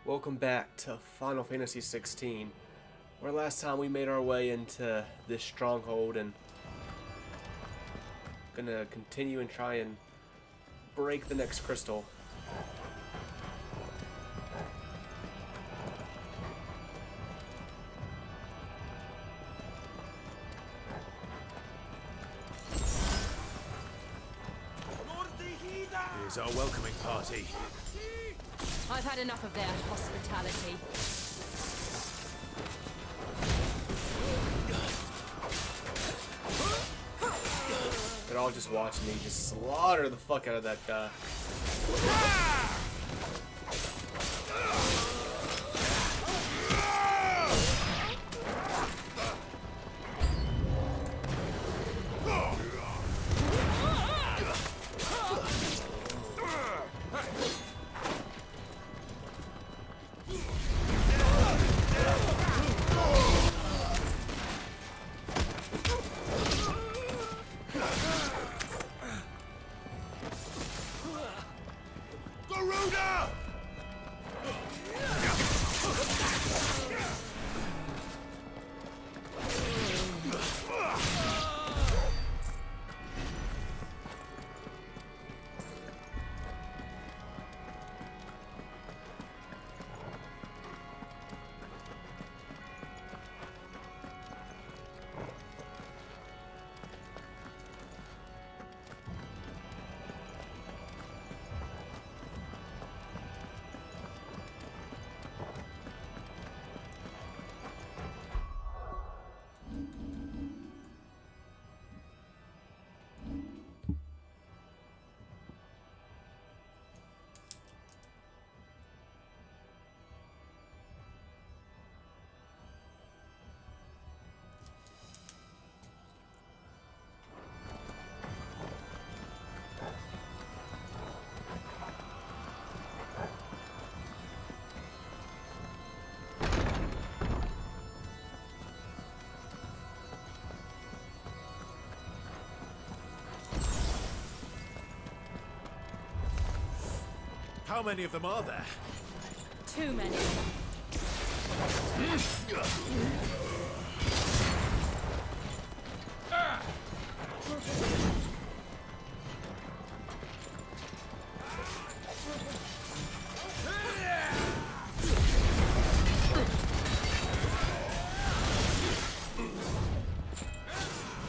Welcome back to Final Fantasy XVI, where last time we made our way into this stronghold and gonna continue and try and break the next crystal. Here's our welcoming party. I've had enough of their hospitality. They're all just watching me just slaughter the fuck out of that guy. How many of them are there? Too many.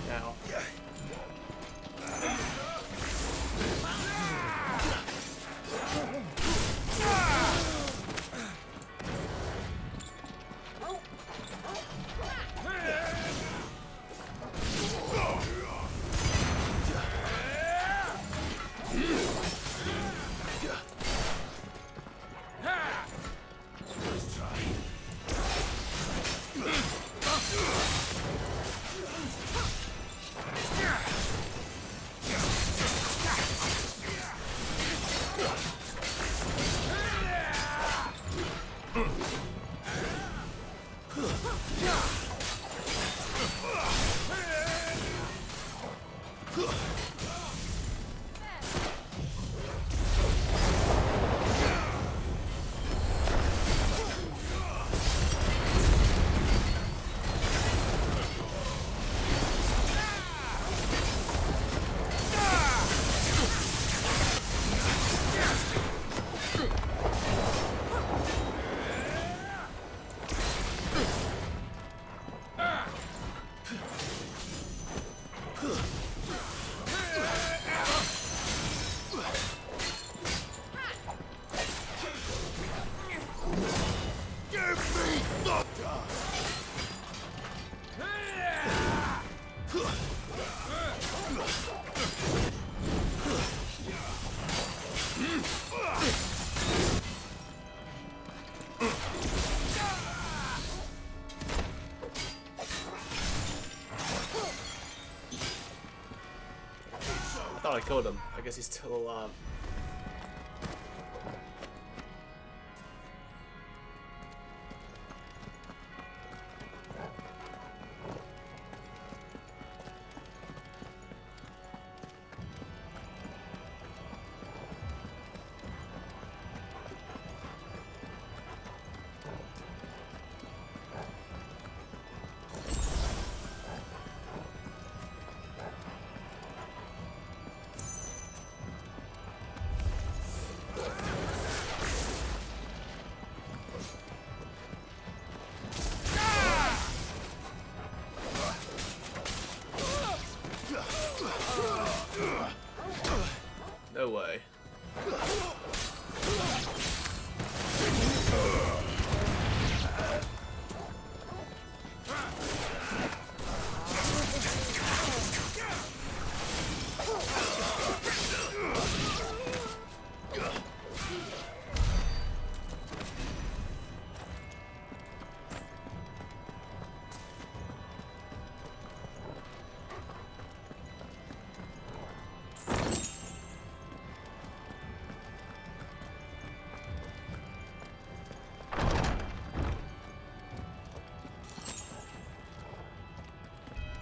Now. I thought I killed him. I guess he's still alive.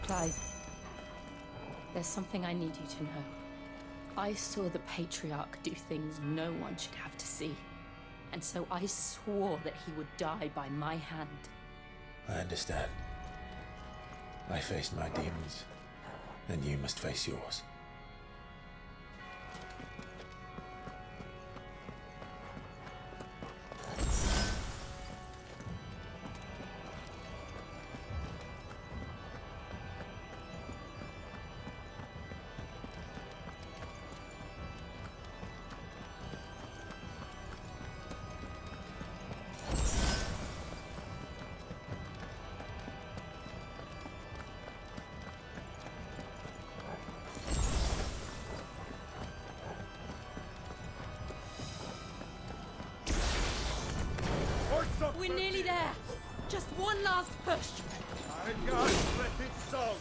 Clive, there's something I need you to know. I saw the Patriarch do things no one should have to see. And so I swore that he would die by my hand. I understand. I faced my demons, and you must face yours. We're nearly there. Just one last push. I can't let it so.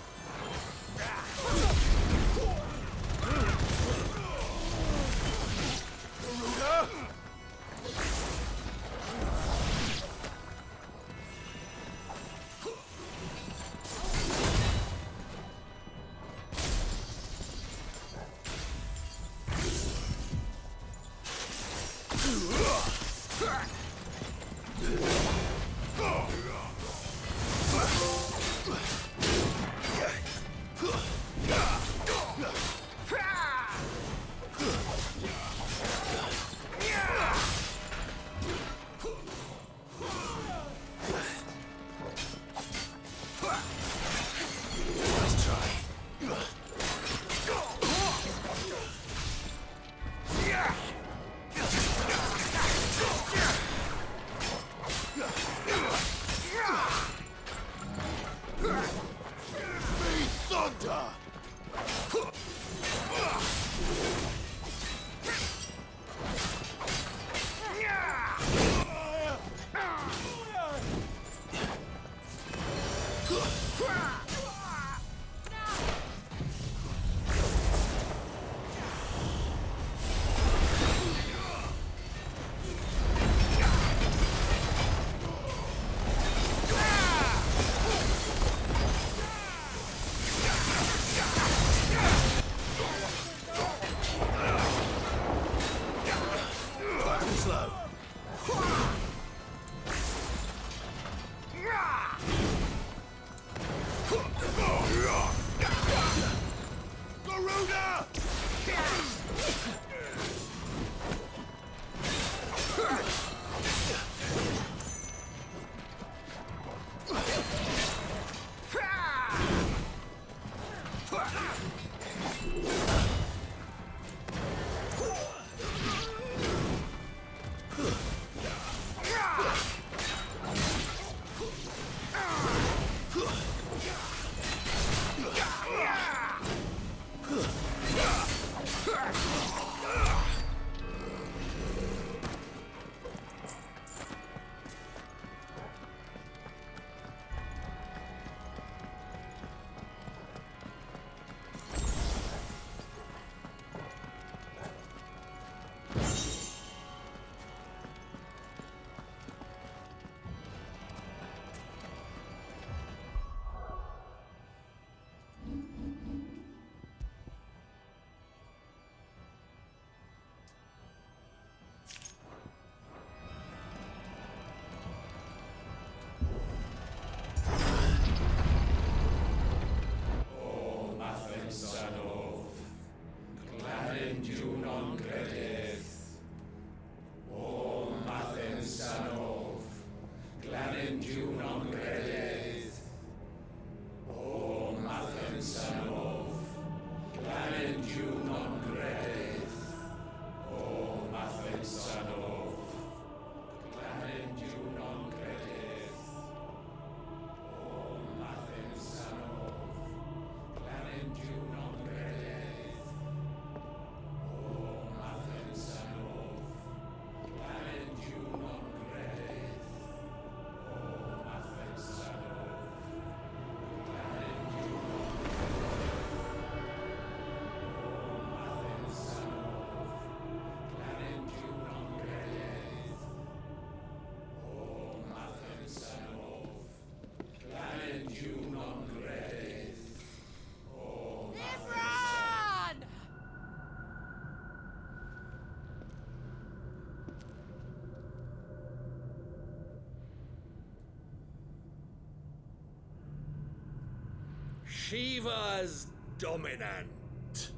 Shiva's dominant.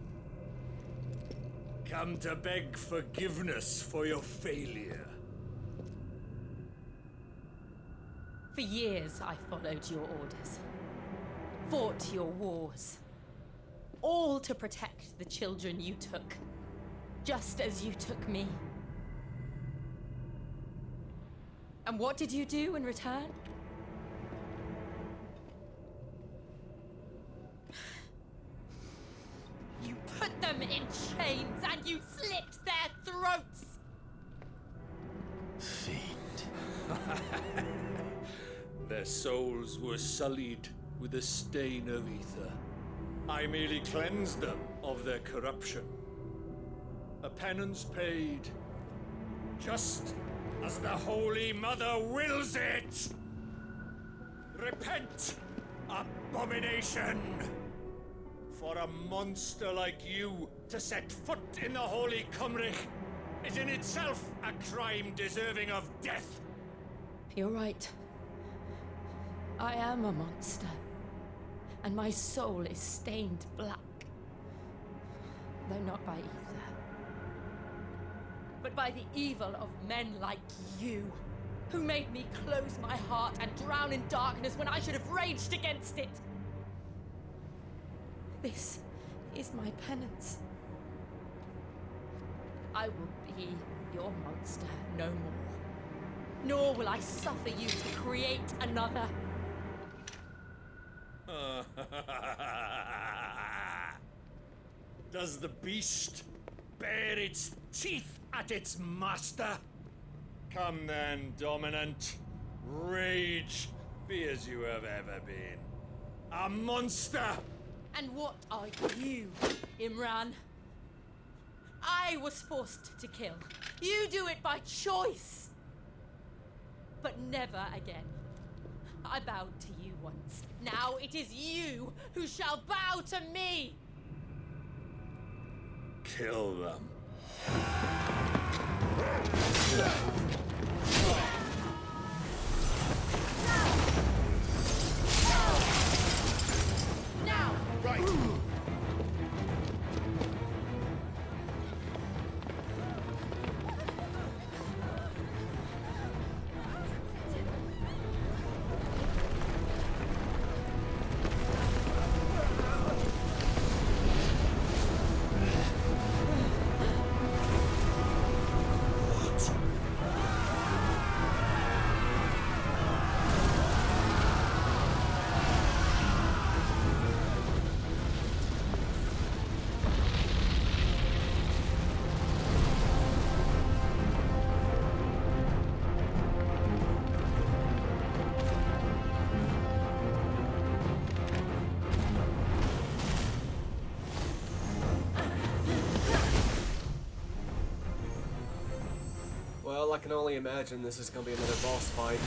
Come to beg forgiveness for your failure. For years, I followed your orders, fought your wars, all to protect the children you took, just as you took me. And what did you do in return? You put them in chains and you slit their throats! Fiend. Their souls were sullied with the stain of ether. I merely cleansed them of their corruption. A penance paid, just as the Holy Mother wills it! Repent, abomination! For a monster like you to set foot in the Holy Cymric is in itself a crime deserving of death. You're right. I am a monster. And my soul is stained black. Though not by ether. But by the evil of men like you, who made me close my heart and drown in darkness when I should have raged against it. This is my penance. I will be your monster no more. Nor will I suffer you to create another. Does the beast bare its teeth at its master? Come then, dominant. Rage, be as you have ever been. A monster! And what are you, Imran? I was forced to kill. You do it by choice. But never again. I bowed to you once. Now it is you who shall bow to me! Kill them. Now! Right. Well, I can only imagine this is going to be another boss fight.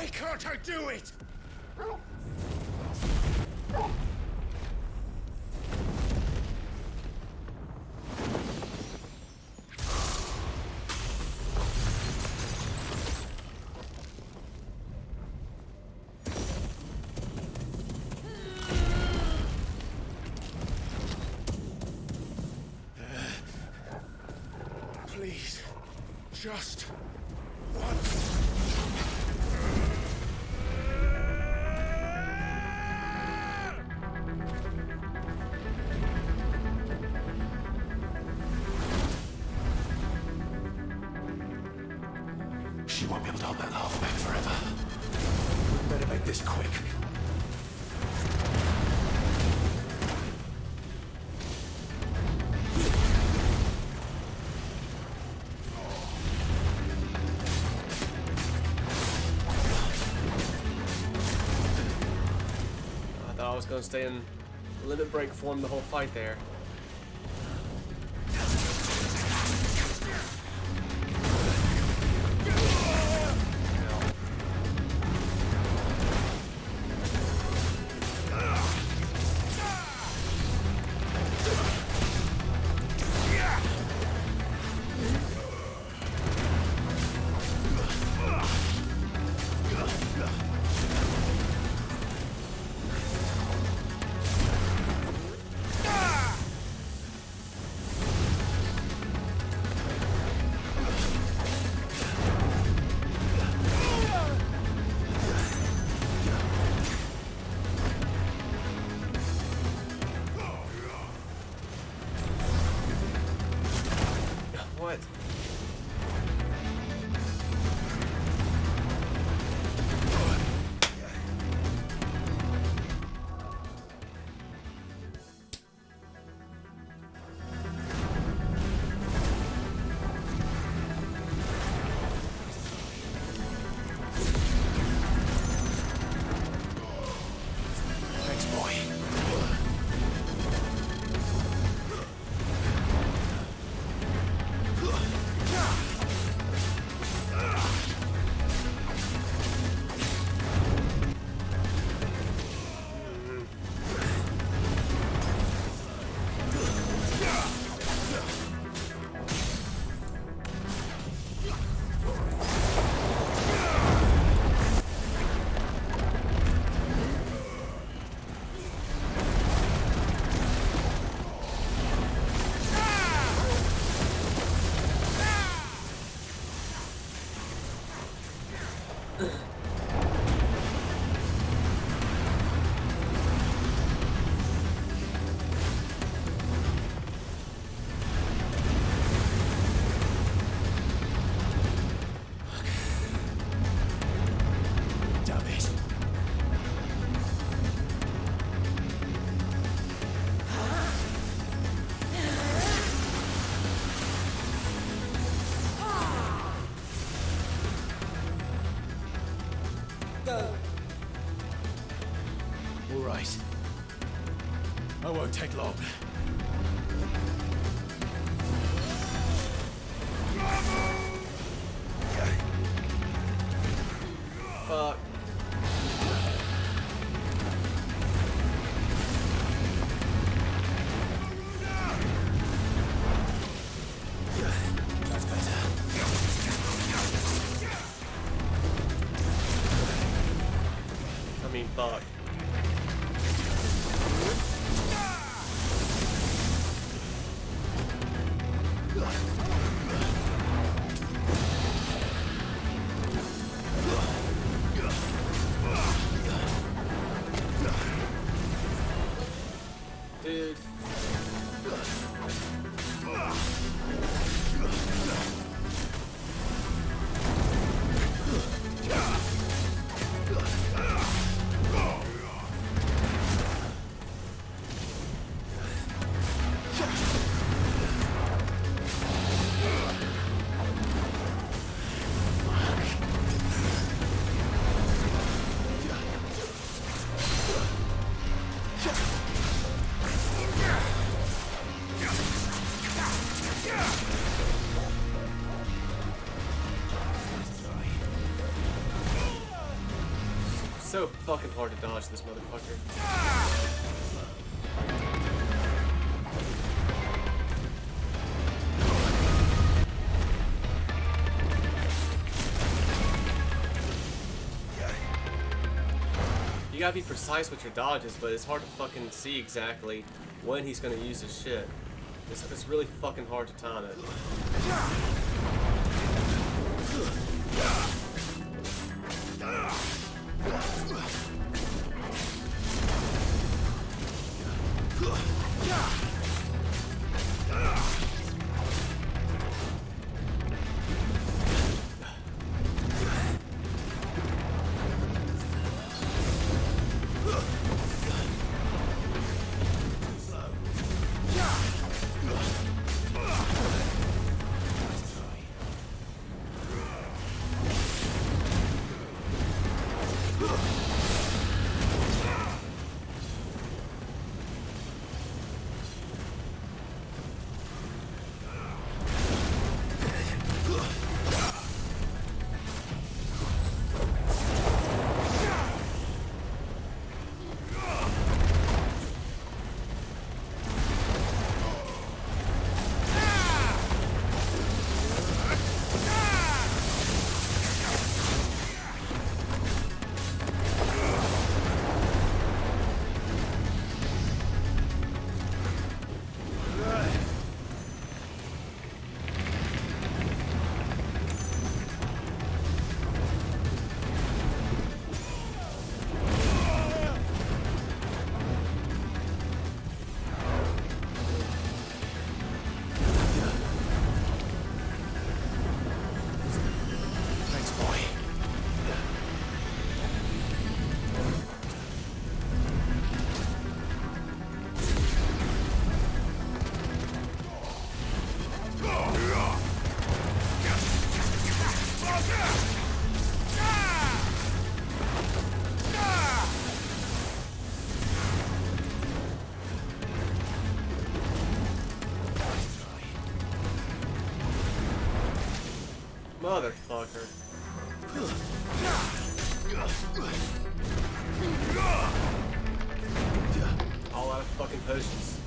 Why can't I do it? Please, just once. won't be able to hold that laugh back forever. Better make this quick. I thought I was gonna stay in limit break form the whole fight there. What? Thanks, boy. Damn it. All right. I won't take long. Fuck. That's better. I mean, fuck. Dude. So fucking hard to dodge this motherfucker. You gotta be precise with your dodges, but it's hard to fucking see exactly when he's gonna use his shit. It's really fucking hard to time it. Motherfucker. All out of fucking potions.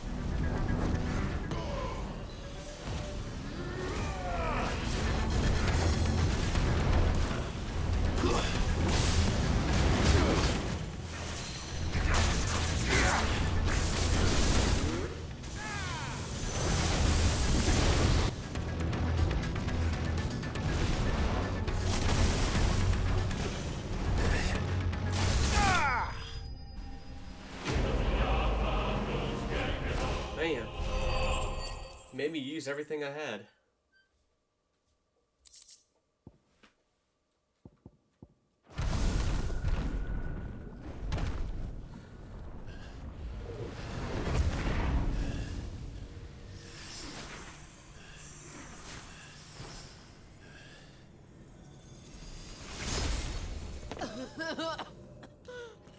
Man, made me use everything I had.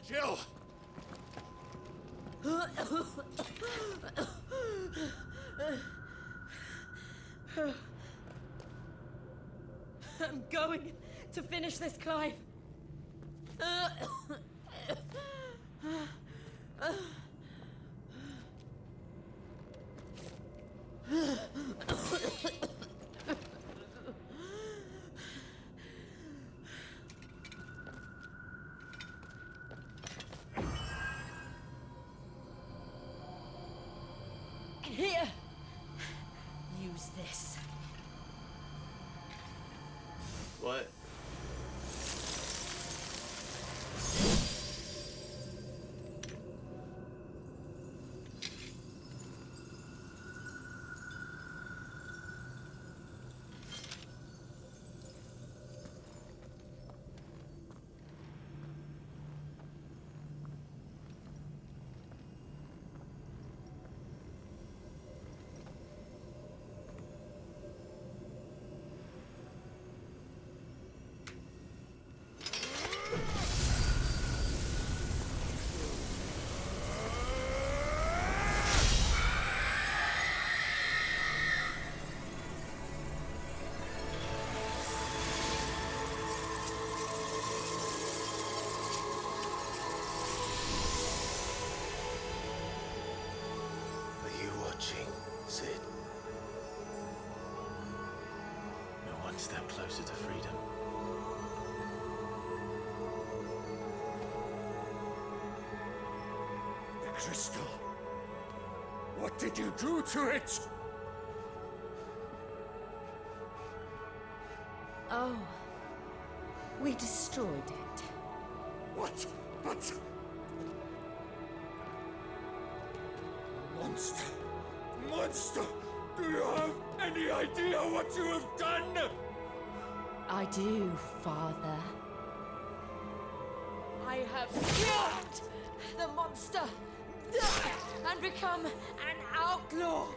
Jill! I'm going to finish this, Clive. Here. Use this. What? Are you watching, Sid? We're one step closer to freedom. The crystal. What did you do to it? Oh. We destroyed it. What? But... Monster! Monster! Do you have any idea what you have done? I do, Father. I have killed the monster and become an outlaw.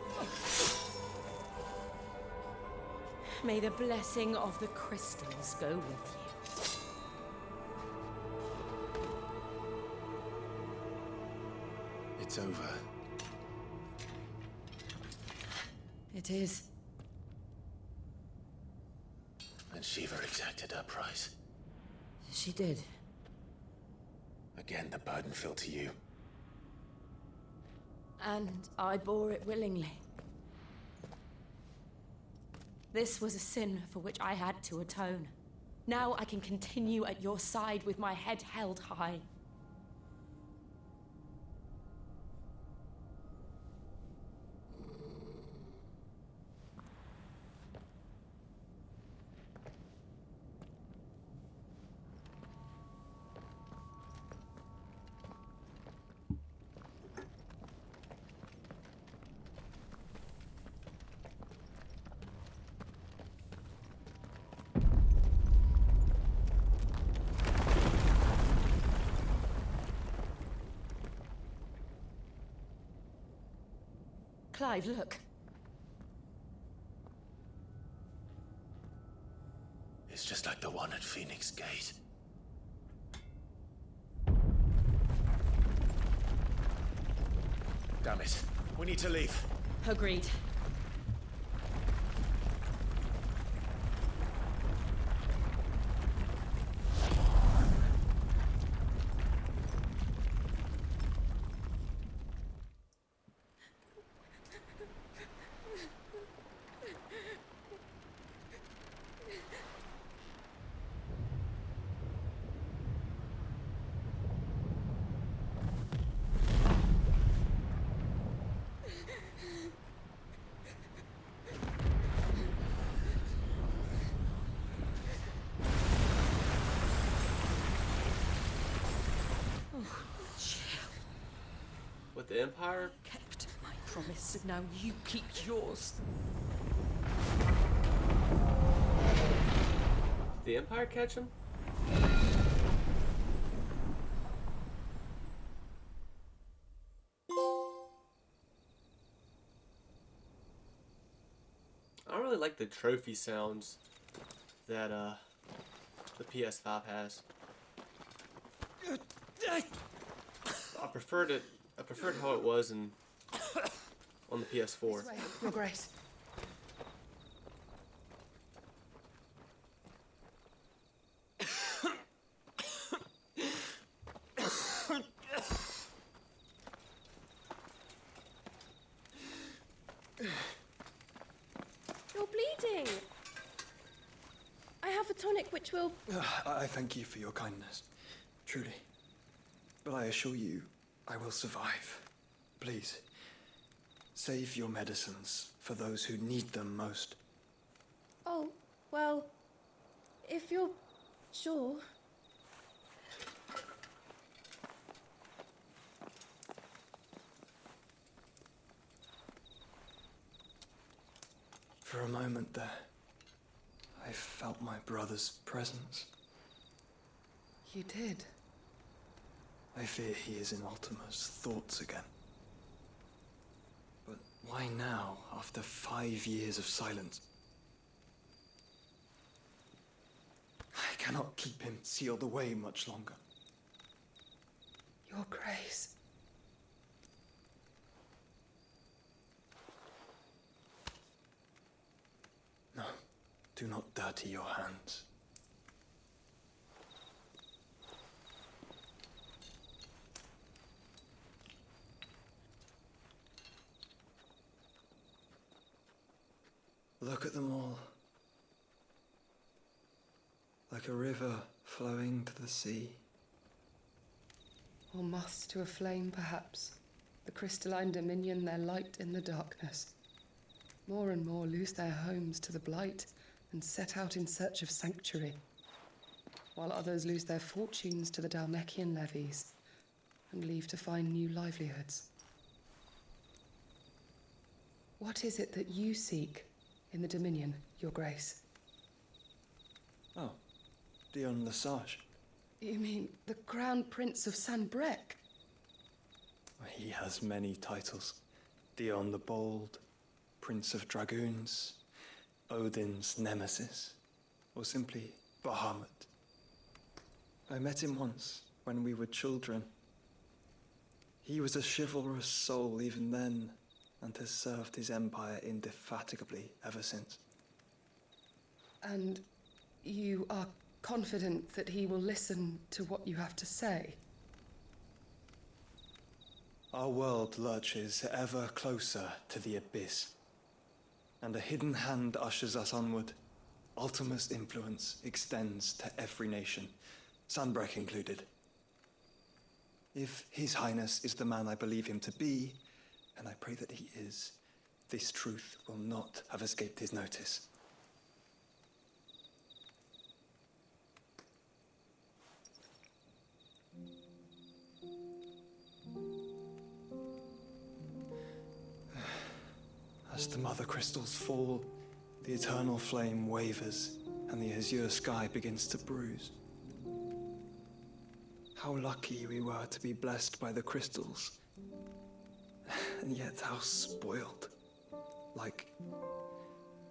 May the blessing of the crystals go with you. It's over. It is. And Shiva exacted her price. She did. Again, the burden fell to you. And I bore it willingly. This was a sin for which I had to atone. Now I can continue at your side with my head held high. Clive, look. It's just like the one at Phoenix Gate. Damn it. We need to leave. Agreed. But the Empire? Kept my promise, and now you keep yours. The Empire catch him? I don't really like the trophy sounds that the PS5 has. I preferred how it was on the PS4. This way, Your Grace. You're bleeding. I have a tonic which will... I thank you for your kindness, truly. But I assure you, I will survive. Please, save your medicines for those who need them most. Oh, well, if you're sure. For a moment there, I felt my brother's presence. You did. I fear he is in Ultima's thoughts again. But why now, after 5 years of silence? I cannot keep him sealed away much longer. Your Grace. No, do not dirty your hands. Look at them all. Like a river flowing to the sea. Or moths to a flame, perhaps. The crystalline dominion their light in the darkness. More and more lose their homes to the blight and set out in search of sanctuary, while others lose their fortunes to the Dhalmekian levies and leave to find new livelihoods. What is it that you seek in the Dominion, Your Grace? Oh, Dion Lesage. You mean the Crown Prince of Sanbrec? He has many titles. Dion the Bold, Prince of Dragoons, Odin's Nemesis, or simply Bahamut. I met him once when we were children. He was a chivalrous soul even then, and has served his empire indefatigably ever since. And you are confident that he will listen to what you have to say? Our world lurches ever closer to the abyss, and a hidden hand ushers us onward. Ultima's influence extends to every nation, Sanbrec included. If His Highness is the man I believe him to be, and I pray that he is, this truth will not have escaped his notice. As the mother crystals fall, the eternal flame wavers, and the azure sky begins to bruise. How lucky we were to be blessed by the crystals, and yet how spoiled, like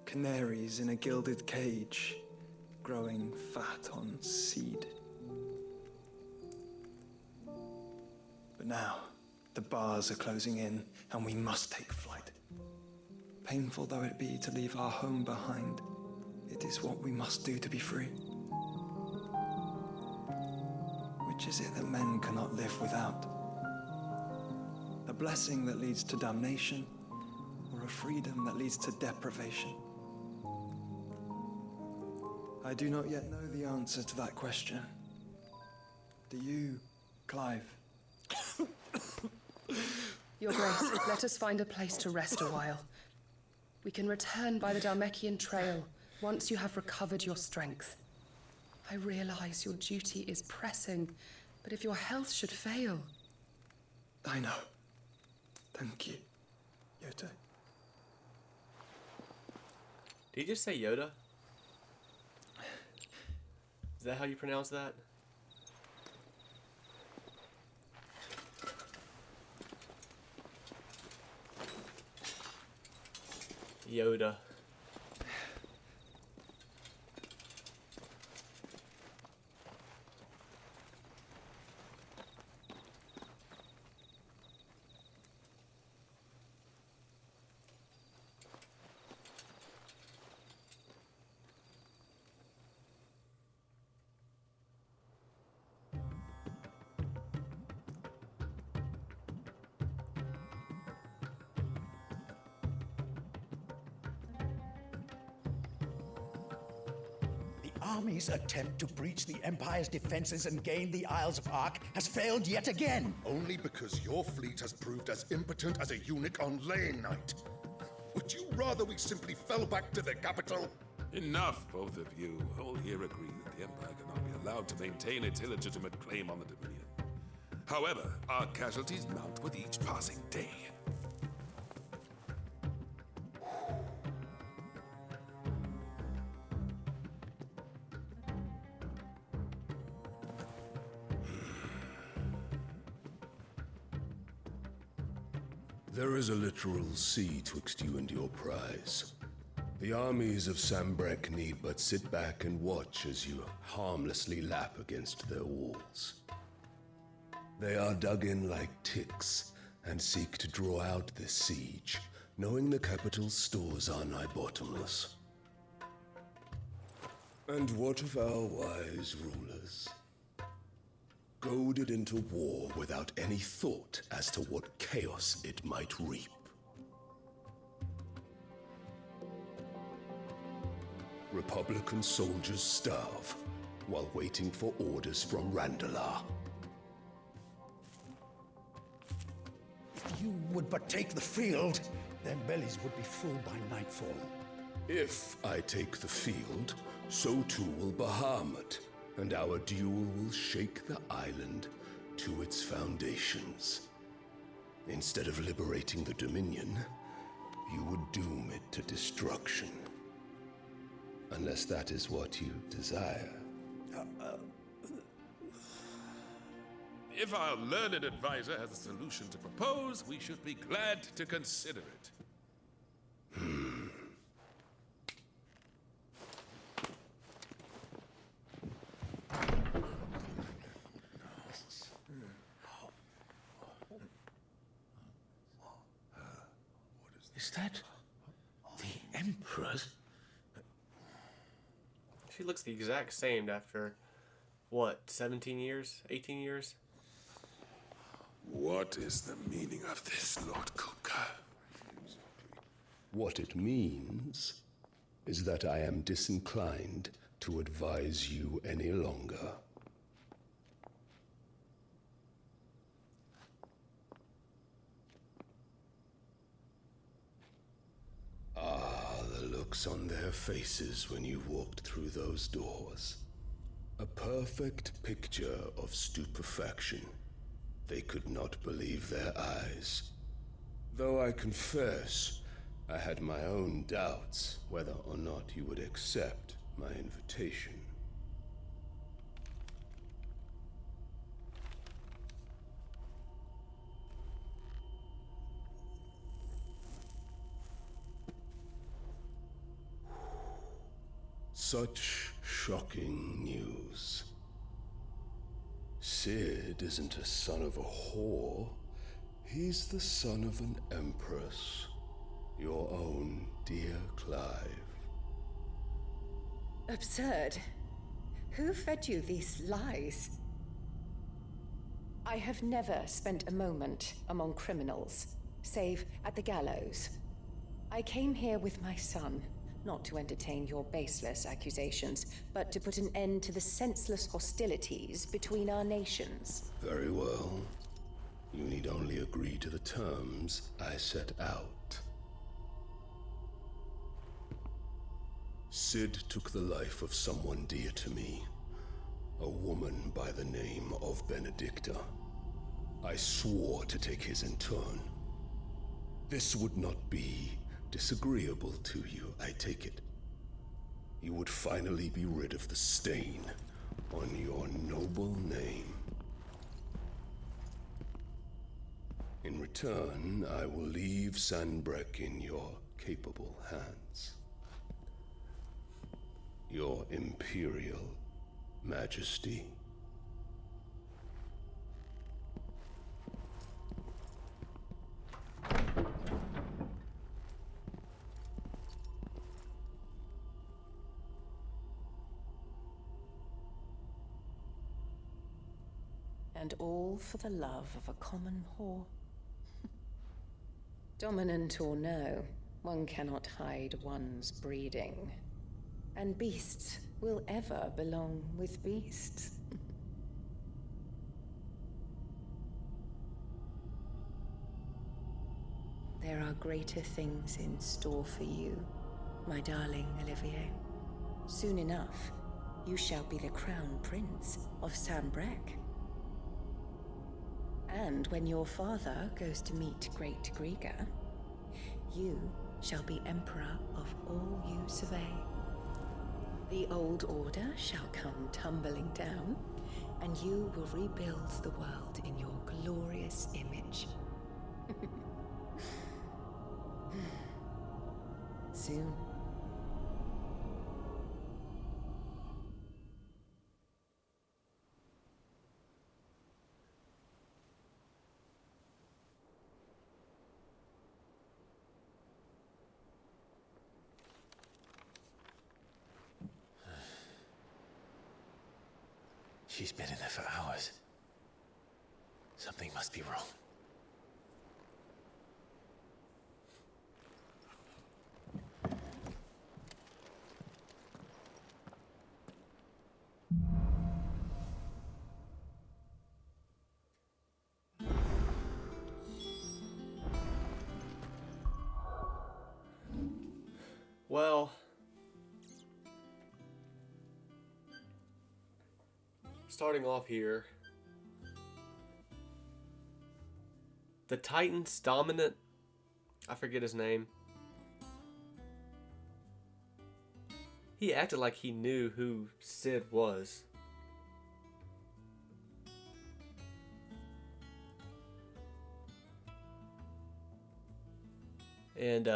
canaries in a gilded cage, growing fat on seed. But now, the bars are closing in, and we must take flight. Painful though it be to leave our home behind, it is what we must do to be free. Which is it that men cannot live without? A blessing that leads to damnation, or a freedom that leads to deprivation? I do not yet know the answer to that question. Do you, Clive? Your Grace, let us find a place to rest a while. We can return by the Dhalmekian trail once you have recovered your strength. I realize your duty is pressing, but if your health should fail... I know. Thank you, Yoda. Did you just say Yoda? Is that how you pronounce that? Yoda. The army's attempt to breach the Empire's defenses and gain the Isles of Ark has failed yet again. Only because your fleet has proved as impotent as a eunuch on laying night. Would you rather we simply fell back to the capital? Enough, both of you. All here agree that the Empire cannot be allowed to maintain its illegitimate claim on the Dominion. However, our casualties mount with each passing day. There is a literal sea twixt you and your prize. The armies of Sambrek need but sit back and watch as you harmlessly lap against their walls. They are dug in like ticks and seek to draw out this siege, knowing the capital's stores are nigh bottomless. And what of our wise rulers? Goaded into war without any thought as to what chaos it might reap. Republican soldiers starve while waiting for orders from Randalar. If you would but take the field, their bellies would be full by nightfall. If I take the field, so too will Bahamut, and our duel will shake the island to its foundations. Instead of liberating the Dominion, you would doom it to destruction. Unless that is what you desire. If our learned advisor has a solution to propose, we should be glad to consider it. Is that the Emperor's? She looks the exact same after, what, 17 years? 18 years? What is the meaning of this, Lord Kupka? What it means is that I am disinclined to advise you any longer. The looks on their faces when you walked through those doors. A perfect picture of stupefaction. They could not believe their eyes. Though I confess, I had my own doubts whether or not you would accept my invitation. Such shocking news. Sid isn't a son of a whore. He's the son of an empress. Your own dear Clive. Absurd. Who fed you these lies? I have never spent a moment among criminals, save at the gallows. I came here with my son, not to entertain your baseless accusations, but to put an end to the senseless hostilities between our nations. Very well. You need only agree to the terms I set out. Sid took the life of someone dear to me, a woman by the name of Benedicta. I swore to take his in turn. This would not be disagreeable to you, I take it. You would finally be rid of the stain on your noble name. In return, I will leave Sanbreque in your capable hands. Your Imperial Majesty. And all for the love of a common whore. Dominant or no, one cannot hide one's breeding. And beasts will ever belong with beasts. There are greater things in store for you, my darling Olivier. Soon enough, you shall be the crown prince of Sanbreque. And when your father goes to meet Great Grieger, you shall be emperor of all you survey. The old order shall come tumbling down, and you will rebuild the world in your glorious image. Soon. She's been in there for hours. Something must be wrong. Well, starting off here, the Titan's dominant, I forget his name. He acted like he knew who Sid was. And,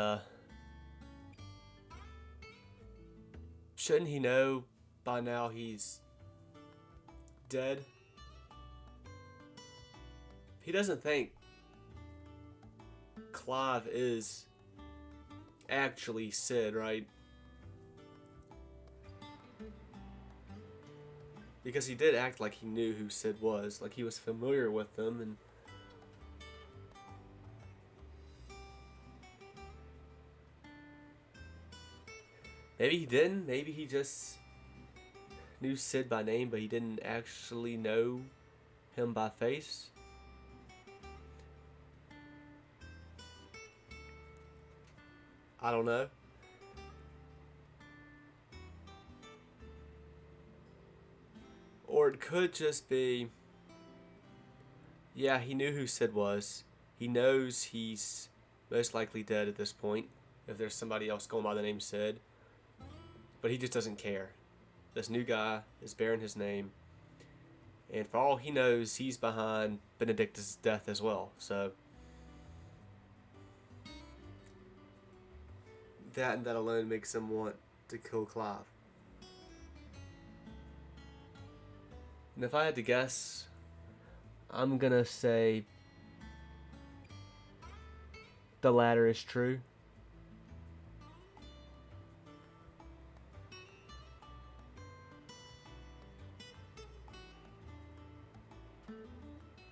shouldn't he know by now he's dead? He doesn't think Clive is actually Sid, right? Because he did act like he knew who Sid was, like he was familiar with them, and maybe he didn't. Maybe he just knew Sid by name, but he didn't actually know him by face. I don't know. Or it could just be, yeah, he knew who Sid was. He knows he's most likely dead at this point, if there's somebody else going by the name Sid. But he just doesn't care. This new guy is bearing his name. And for all he knows, he's behind Benedicta's death as well. So that and that alone makes him want to kill Clive. And if I had to guess, I'm gonna say the latter is true.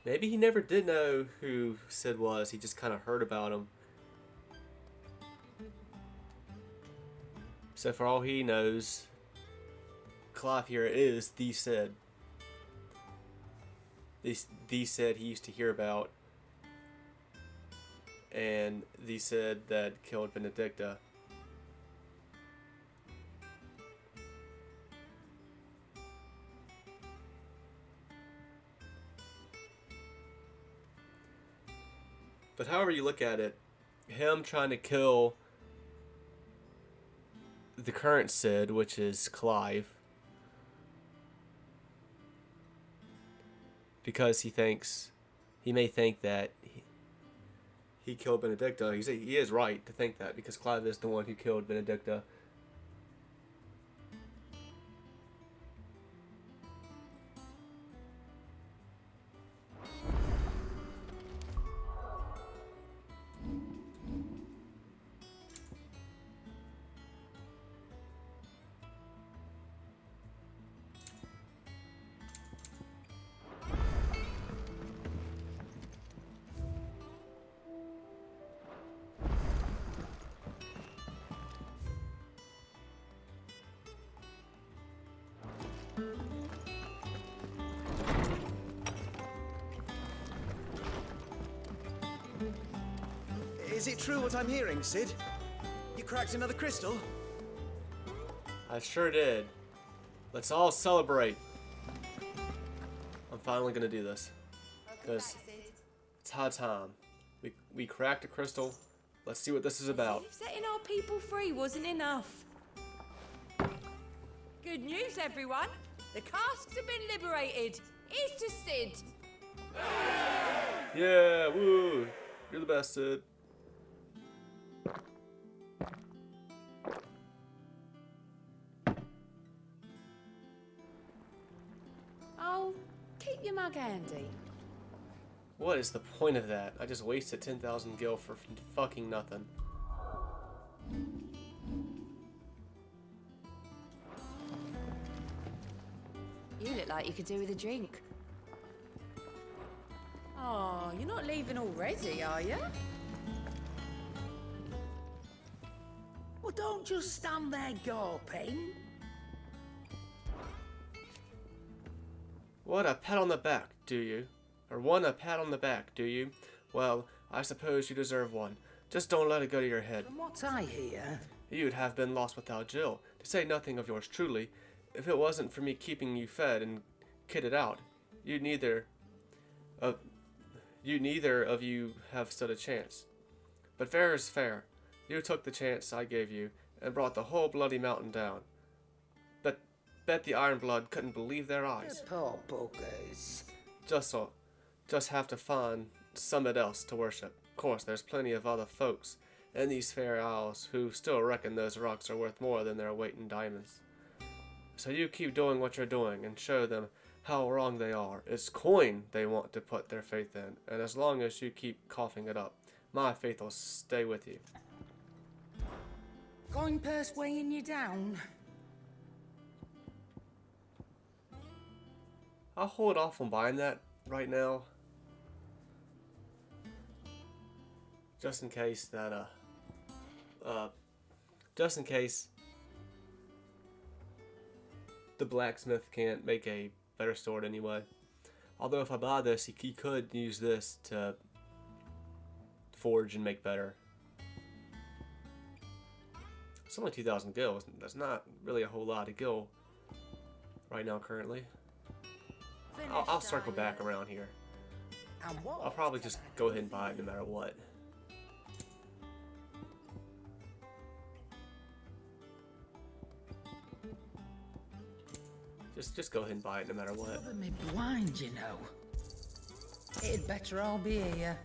Maybe he never did know who Sid was, he just kind of heard about him. So for all he knows, Clive here is the Sid. The Sid he used to hear about. And the Sid that killed Benedicta. But however you look at it, him trying to kill the current Sid, which is Clive, because he may think that he killed Benedicta. He is right to think that, because Clive is the one who killed Benedicta. Is it true what I'm hearing, Sid? You cracked another crystal? I sure did. Let's all celebrate. I'm finally gonna do this, because it's high time. We cracked a crystal. Let's see what this is about. Setting our people free wasn't enough. Good news, everyone. The casks have been liberated. Here's to Sid. Yeah, woo! You're the best, Sid. Oh, keep your mug handy. What is the point of that? I just wasted 10,000 gil for fucking nothing. You look like you could do with a drink. Oh, you're not leaving already, are you? Well, don't just stand there gawping. What, a pat on the back, do you? Or want a pat on the back, do you? Well, I suppose you deserve one. Just don't let it go to your head. From what I hear, You'd have been lost without Jill, to say nothing of yours truly, if it wasn't for me keeping you fed and kitted out. You neither of you have stood a chance. But fair is fair. You took the chance I gave you and brought the whole bloody mountain down. But bet the Iron Blood couldn't believe their eyes. the poor buggers. Just have to find summit else to worship. Of course, there's plenty of other folks in these fair isles who still reckon those rocks are worth more than their weight in diamonds. So you keep doing what you're doing and show them how wrong they are. It's coin they want to put their faith in, and as long as you keep coughing it up, my faith will stay with you. Coin purse weighing you down. I'll hold off on buying that right now, just in case that the blacksmith can't make a better sword anyway. Although if I buy this, he could use this to forge and make better. It's only 2,000 gil. That's not really a whole lot of gil right now currently. I'll circle back around here. I'll probably just go ahead and buy it no matter what. Just go ahead and buy it no matter what. Cover me blind, you know. It'd better all be here.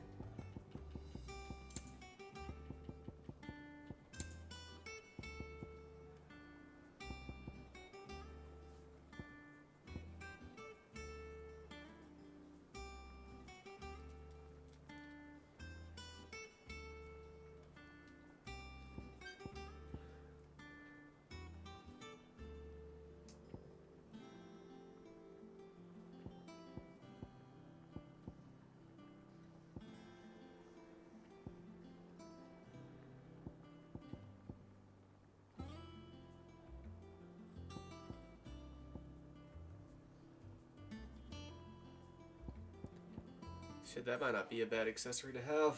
Shit, that might not be a bad accessory to have.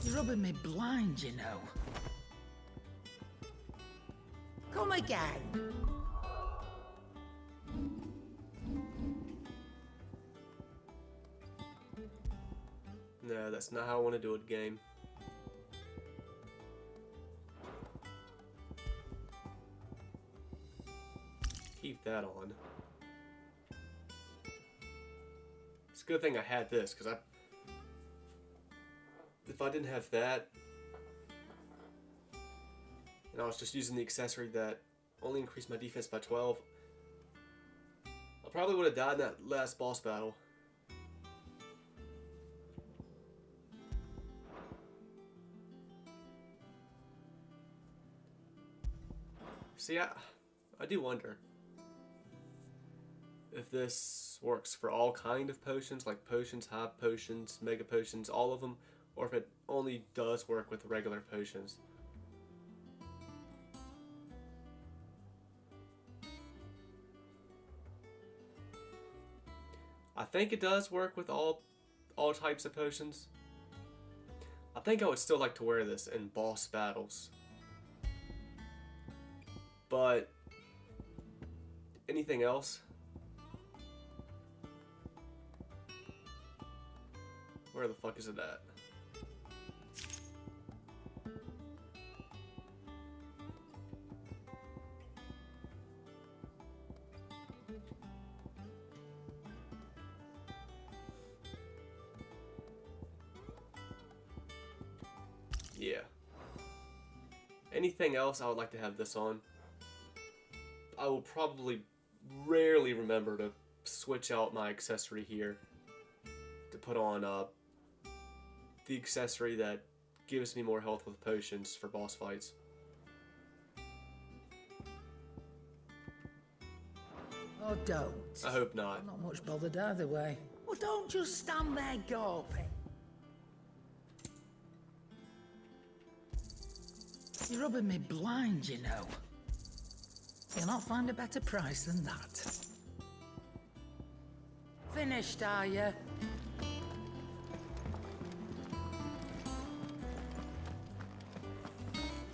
You're rubbing me blind, you know. Come again. No, that's not how I want to do it, game. Keep that on. It's a good thing I had this, because if I didn't have that, and I was just using the accessory that only increased my defense by 12, I probably would have died in that last boss battle. See, I do wonder if this works for all kind of potions, like potions, high potions, mega potions, all of them, or if it only does work with regular potions. I think it does work with all types of potions. I think I would still like to wear this in boss battles. But anything else? Where the fuck is it at? Yeah. Anything else, I would like to have this on. I will probably rarely remember to switch out my accessory here to put on the accessory that gives me more health with potions for boss fights. Oh, don't. I hope not. I'm not much bothered either way. Well, don't just stand there gawping. You're rubbing me blind, you know. You'll not find a better price than that. Finished, are you?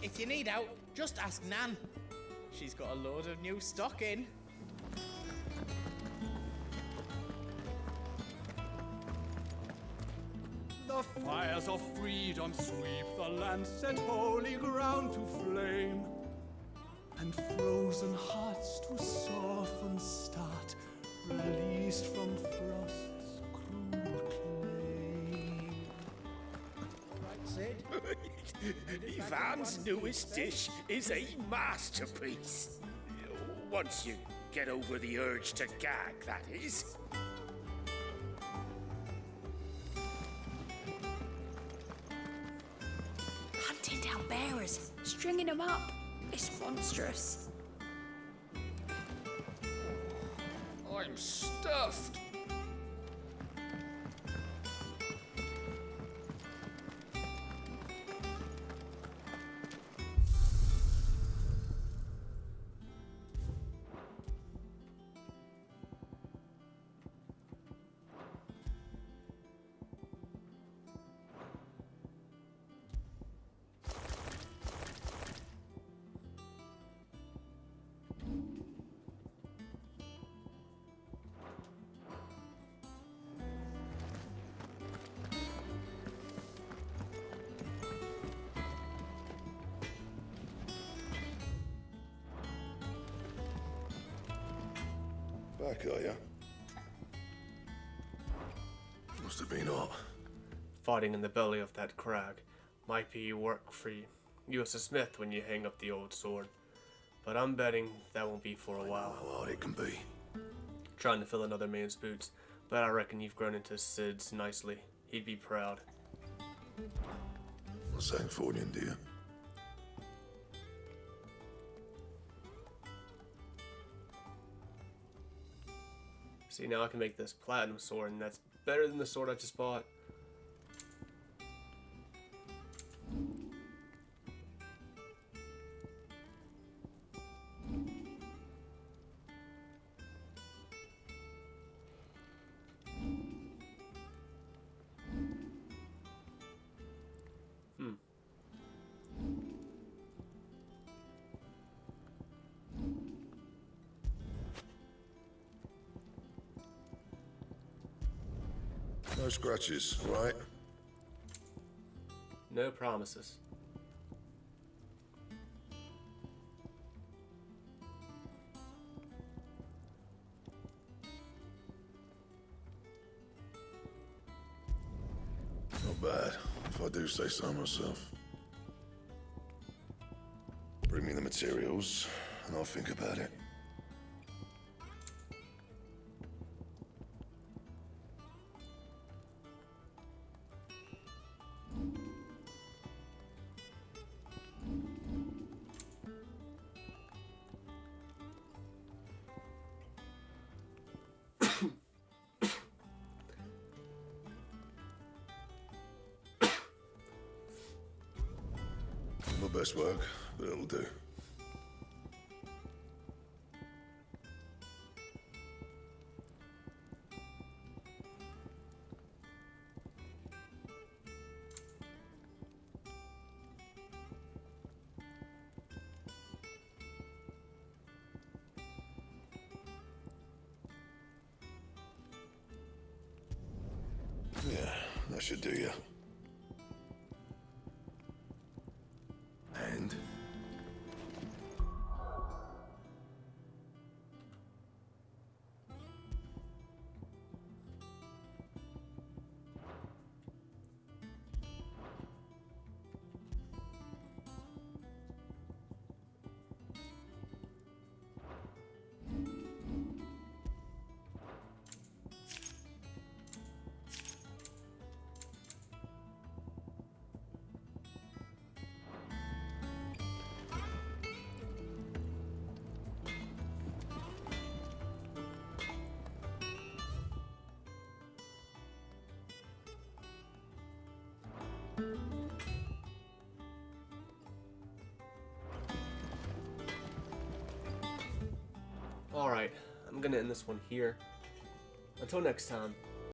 If you need help, just ask Nan. She's got a load of new stock in. The fires of freedom sweep the land, set holy ground to flame, and frozen hearts to soften start, released from frost's cruel claim. Right, Sid? Ivan's newest dish is a masterpiece. Once you get over the urge to gag, that is. Hunting down bearers, stringing them up. It's monstrous. I'm stuffed. Back, are ya? Must have been hot. Fighting in the belly of that crag might be work for you as a smith when you hang up the old sword. But I'm betting that won't be for a while. How hard it can be. Trying to fill another man's boots, but I reckon you've grown into Sid's nicely. He'd be proud. What's that for you, dear? See, now I can make this platinum sword, and that's better than the sword I just bought. No scratches, right? No promises. Not bad, if I do say so myself. Bring me the materials, and I'll think about it. My best work, but it'll do. Yeah, that should do you. And? Alright, I'm gonna end this one here. Until next time.